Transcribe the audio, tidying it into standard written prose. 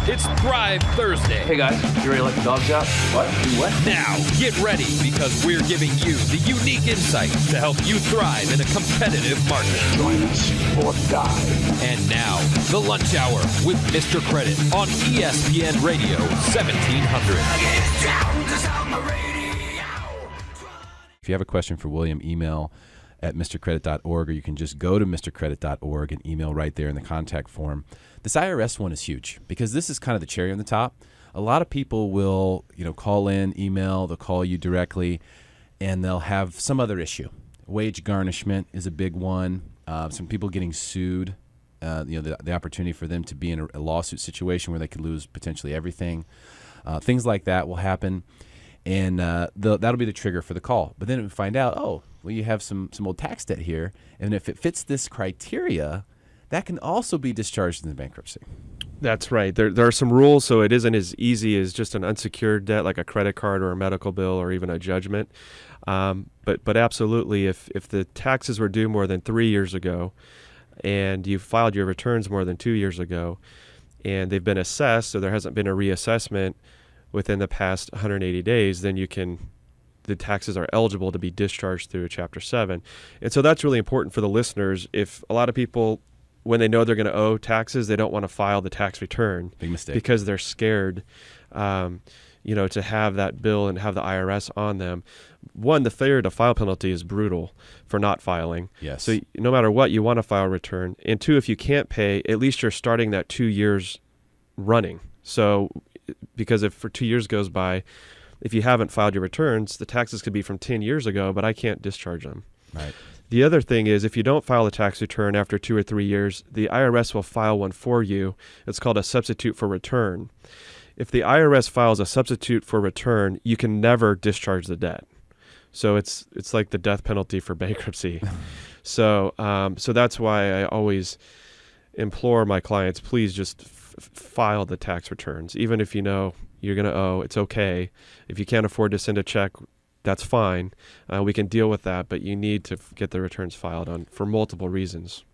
It's Thrive Thursday. Hey guys, you ready to let the dogs out? What? Do what? Now, get ready because we're giving you the unique insight to help you thrive in a competitive market. Join us or die. And now, the lunch hour with Mr. Credit on ESPN Radio 1700. If you have a question for William, email at mrcredit.org, or you can just go to mrcredit.org and email right there in the contact form. This IRS one is huge because this is kind of the cherry on the top. A lot of people will, call in, email, they'll call you directly, and they'll have some other issue. Wage garnishment is a big one. Some people getting sued, the opportunity for them to be in a lawsuit situation where they could lose potentially everything. Things like that will happen, and that'll be the trigger for the call. But then we find out, you have some old tax debt here, and if it fits this criteria, that can also be discharged in the bankruptcy. That's right. There are some rules, so it isn't as easy as just an unsecured debt like a credit card or a medical bill or even a judgment. But absolutely, if the taxes were due more than 3 years ago and you filed your returns more than 2 years ago and they've been assessed, so there hasn't been a reassessment within the past 180 days, then the taxes are eligible to be discharged through Chapter 7. And so that's really important for the listeners. If a lot of people, when they know they're going to owe taxes, they don't want to file the tax return. Big mistake. Because they're scared, to have that bill and have the IRS on them. One, the failure to file penalty is brutal for not filing. Yes. So no matter what, you want to file a return. And two, if you can't pay, at least you're starting that 2 years running. So because if for 2 years goes by, if you haven't filed your returns, the taxes could be from 10 years ago, but I can't discharge them. Right. The other thing is if you don't file a tax return after 2 or 3 years, the IRS will file one for you. It's called a substitute for return. If the IRS files a substitute for return, you can never discharge the debt. So it's like the death penalty for bankruptcy. So that's why I always implore my clients, please just file the tax returns. Even if you know you're going to owe, it's okay. If you can't afford to send a check, that's fine. We can deal with that, but you need to get the returns filed for multiple reasons.